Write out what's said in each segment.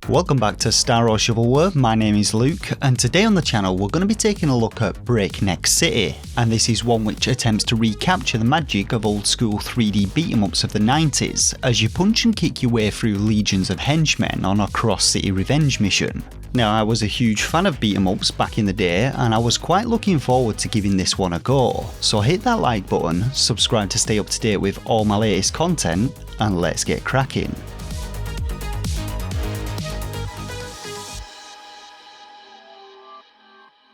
Welcome back to Star or Shovelware, my name is Luke, and today on the channel we're going to be taking a look at Breakneck City, and this is one which attempts to recapture the magic of old school 3D beat-em-ups of the 90s, as you punch and kick your way through legions of henchmen on a cross-city revenge mission. Now, I was a huge fan of beat-em-ups back in the day, and I was quite looking forward to giving this one a go, so hit that like button, subscribe to stay up to date with all my latest content, and let's get cracking.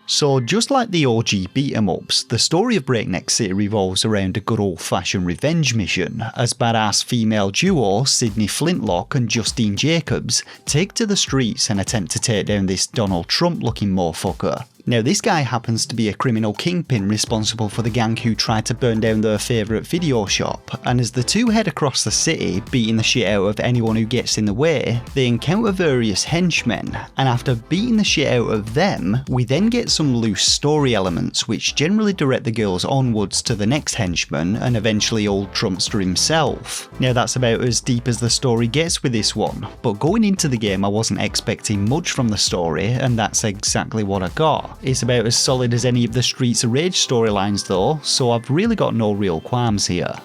So just like the OG beat-em-ups, the story of Breakneck City revolves around a good old-fashioned revenge mission, as badass female duo Sydney Flintlock and Justine Jacobs take to the streets and attempt to take down this Donald Trump-looking motherfucker. Now, this guy happens to be a criminal kingpin responsible for the gang who tried to burn down their favourite video shop, and as the two head across the city, beating the shit out of anyone who gets in the way, they encounter various henchmen, and after beating the shit out of them, we then get some loose story elements which generally direct the girls onwards to the next henchman and eventually old Trumpster himself. Now, that's about as deep as the story gets with this one, but going into the game I wasn't expecting much from the story, and that's exactly what I got. It's about as solid as any of the Streets of Rage storylines though, so I've really got no real qualms here.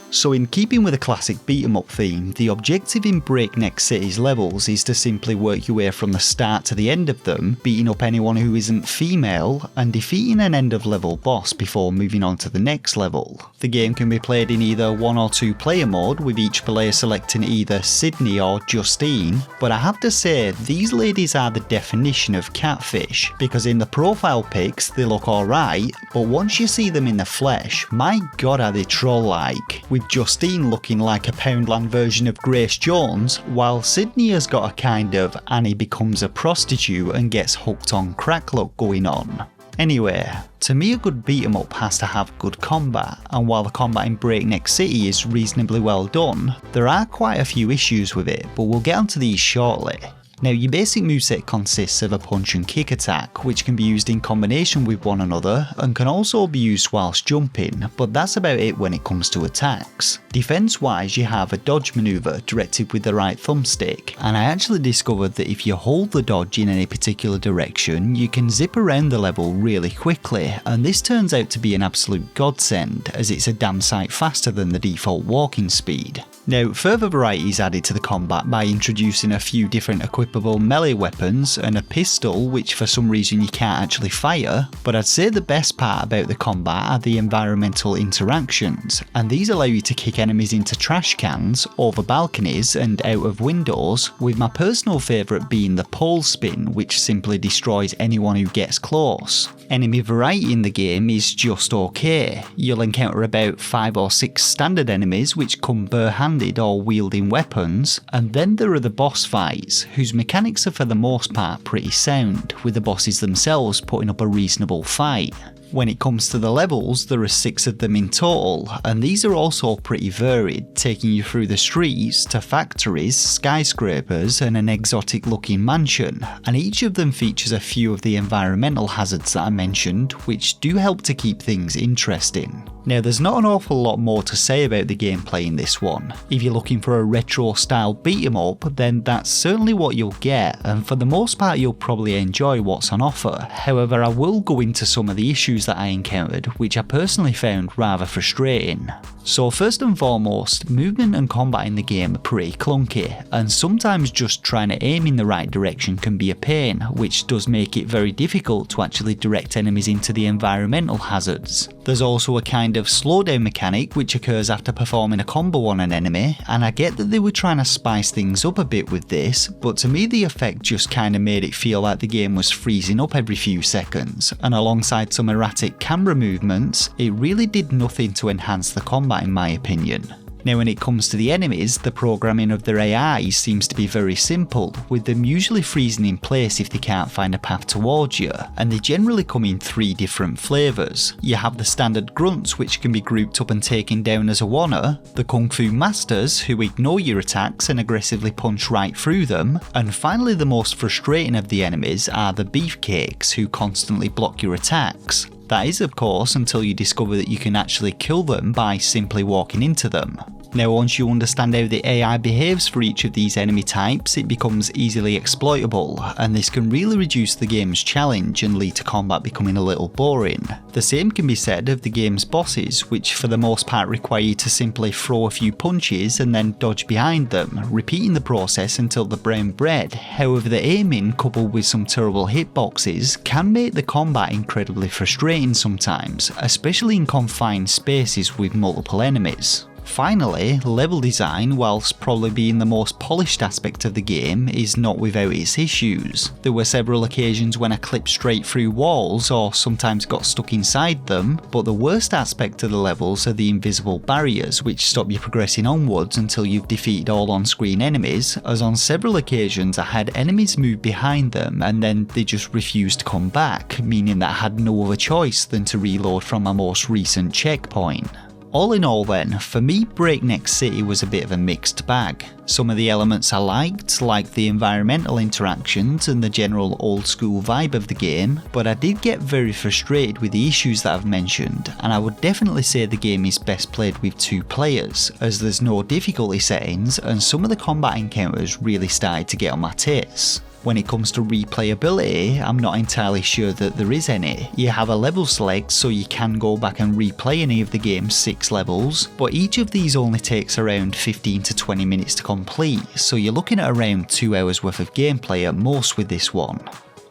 So in keeping with the classic beat-em-up theme, the objective in Breakneck City's levels is to simply work your way from the start to the end of them, beating up anyone who isn't female, and defeating an end-of-level boss before moving on to the next level. The game can be played in either 1 or 2 player mode, with each player selecting either Sydney or Justine, but I have to say, these ladies are the definition of catfish, because in the profile pics they look alright, but once you see them in the flesh, my god are they troll-like, with Justine looking like a Poundland version of Grace Jones, while Sydney has got a kind of Annie becomes a prostitute and gets hooked on crack look going on. Anyway, to me a good beat 'em up has to have good combat, and while the combat in Breakneck City is reasonably well done, there are quite a few issues with it, but we'll get onto these shortly. Now, your basic moveset consists of a punch and kick attack, which can be used in combination with one another and can also be used whilst jumping, but that's about it when it comes to attacks. Defense wise, you have a dodge maneuver directed with the right thumbstick, and I actually discovered that if you hold the dodge in any particular direction, you can zip around the level really quickly, and this turns out to be an absolute godsend, as it's a damn sight faster than the default walking speed. Now, further variety is added to the combat by introducing a few different equipable melee weapons and a pistol which for some reason you can't actually fire, but I'd say the best part about the combat are the environmental interactions, and these allow you to kick enemies into trash cans, over balconies and out of windows, with my personal favourite being the pole spin, which simply destroys anyone who gets close. Enemy variety in the game is just okay. You'll encounter about 5 or 6 standard enemies which come bare-handed or wielding weapons, and then there are the boss fights, whose mechanics are for the most part pretty sound, with the bosses themselves putting up a reasonable fight. When it comes to the levels, there are 6 of them in total, and these are also pretty varied, taking you through the streets to factories, skyscrapers and an exotic looking mansion, and each of them features a few of the environmental hazards that I mentioned, which do help to keep things interesting. Now, there's not an awful lot more to say about the gameplay in this one. If you're looking for a retro style beat 'em up, then that's certainly what you'll get, and for the most part you'll probably enjoy what's on offer. However, I will go into some of the issues that I encountered, which I personally found rather frustrating. So first and foremost, movement and combat in the game are pretty clunky, and sometimes just trying to aim in the right direction can be a pain, which does make it very difficult to actually direct enemies into the environmental hazards. There's also a kind of slowdown mechanic which occurs after performing a combo on an enemy, and I get that they were trying to spice things up a bit with this, but to me the effect just kinda made it feel like the game was freezing up every few seconds, and alongside some erratic camera movements, it really did nothing to enhance the combat in my opinion. Now, when it comes to the enemies, the programming of their AI seems to be very simple, with them usually freezing in place if they can't find a path towards you, and they generally come in 3 different flavours. You have the standard grunts, which can be grouped up and taken down as a oneer, the kung fu masters, who ignore your attacks and aggressively punch right through them, and finally the most frustrating of the enemies are the beefcakes, who constantly block your attacks. That is, of course, until you discover that you can actually kill them by simply walking into them. Now once you understand how the AI behaves for each of these enemy types, it becomes easily exploitable, and this can really reduce the game's challenge and lead to combat becoming a little boring. The same can be said of the game's bosses, which for the most part require you to simply throw a few punches and then dodge behind them, repeating the process until the brown bread. However, the aiming coupled with some terrible hitboxes can make the combat incredibly frustrating sometimes, especially in confined spaces with multiple enemies. Finally, level design, whilst probably being the most polished aspect of the game, is not without its issues. There were several occasions when I clipped straight through walls or sometimes got stuck inside them, but the worst aspect of the levels are the invisible barriers which stop you progressing onwards until you've defeated all on-screen enemies, as on several occasions I had enemies move behind them and then they just refused to come back, meaning that I had no other choice than to reload from my most recent checkpoint. All in all then, for me Breakneck City was a bit of a mixed bag. Some of the elements I liked, like the environmental interactions and the general old school vibe of the game, but I did get very frustrated with the issues that I've mentioned, and I would definitely say the game is best played with 2 players, as there's no difficulty settings and some of the combat encounters really started to get on my tits. When it comes to replayability, I'm not entirely sure that there is any. You have a level select so you can go back and replay any of the game's 6 levels, but each of these only takes around 15 to 20 minutes to complete, so you're looking at around 2 hours worth of gameplay at most with this one.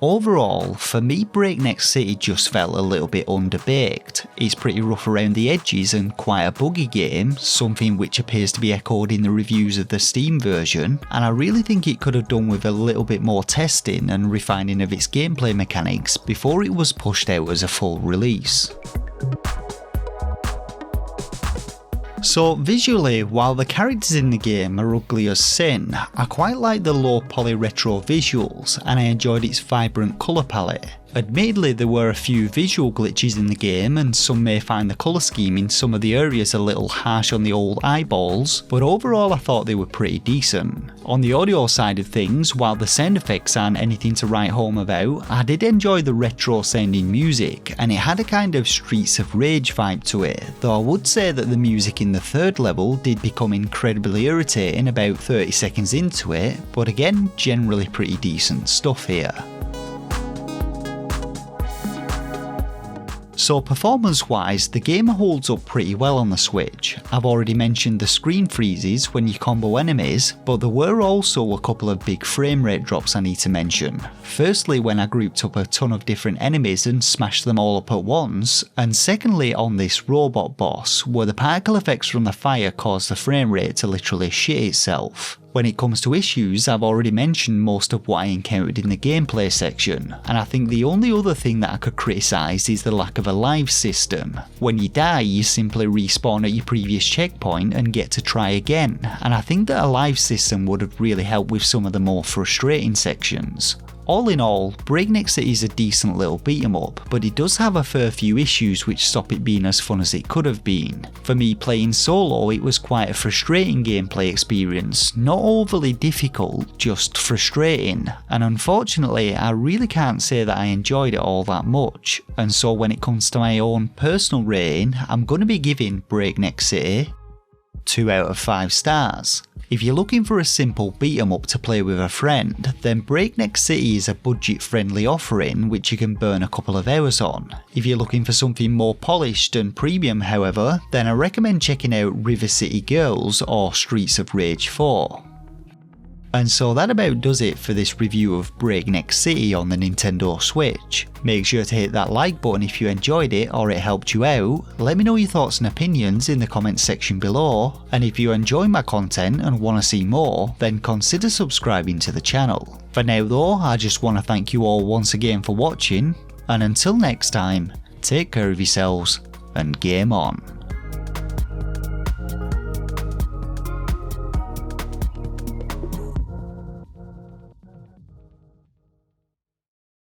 Overall, for me Breakneck City just felt a little bit underbaked. It's pretty rough around the edges and quite a buggy game, something which appears to be echoed in the reviews of the Steam version, and I really think it could have done with a little bit more testing and refining of its gameplay mechanics before it was pushed out as a full release. So visually, while the characters in the game are ugly as sin, I quite like the low poly retro visuals and I enjoyed its vibrant colour palette. Admittedly, there were a few visual glitches in the game and some may find the colour scheme in some of the areas a little harsh on the old eyeballs, but overall I thought they were pretty decent. On the audio side of things, while the sound effects aren't anything to write home about, I did enjoy the retro sounding music and it had a kind of Streets of Rage vibe to it, though I would say that the music in the 3rd level did become incredibly irritating about 30 seconds into it, but again, generally pretty decent stuff here. So performance wise, the game holds up pretty well on the Switch. I've already mentioned the screen freezes when you combo enemies, but there were also a couple of big frame rate drops I need to mention. Firstly, when I grouped up a ton of different enemies and smashed them all up at once, and secondly on this robot boss, where the particle effects from the fire caused the frame rate to literally shit itself. When it comes to issues, I've already mentioned most of what I encountered in the gameplay section, and I think the only other thing that I could criticise is the lack of a live system. When you die, you simply respawn at your previous checkpoint and get to try again, and I think that a live system would have really helped with some of the more frustrating sections. All in all, Breakneck City is a decent little beat 'em up, but it does have a fair few issues which stop it being as fun as it could have been. For me playing solo, it was quite a frustrating gameplay experience, not overly difficult, just frustrating, and unfortunately I really can't say that I enjoyed it all that much, and so when it comes to my own personal rating, I'm going to be giving Breakneck City 2 out of 5 stars. If you're looking for a simple beat 'em up to play with a friend, then Breakneck City is a budget friendly offering which you can burn a couple of hours on. If you're looking for something more polished and premium however, then I recommend checking out River City Girls or Streets of Rage 4. And so that about does it for this review of Breakneck City on the Nintendo Switch. Make sure to hit that like button if you enjoyed it or it helped you out, let me know your thoughts and opinions in the comments section below, and if you enjoy my content and want to see more, then consider subscribing to the channel. For now though, I just want to thank you all once again for watching, and until next time, take care of yourselves and game on.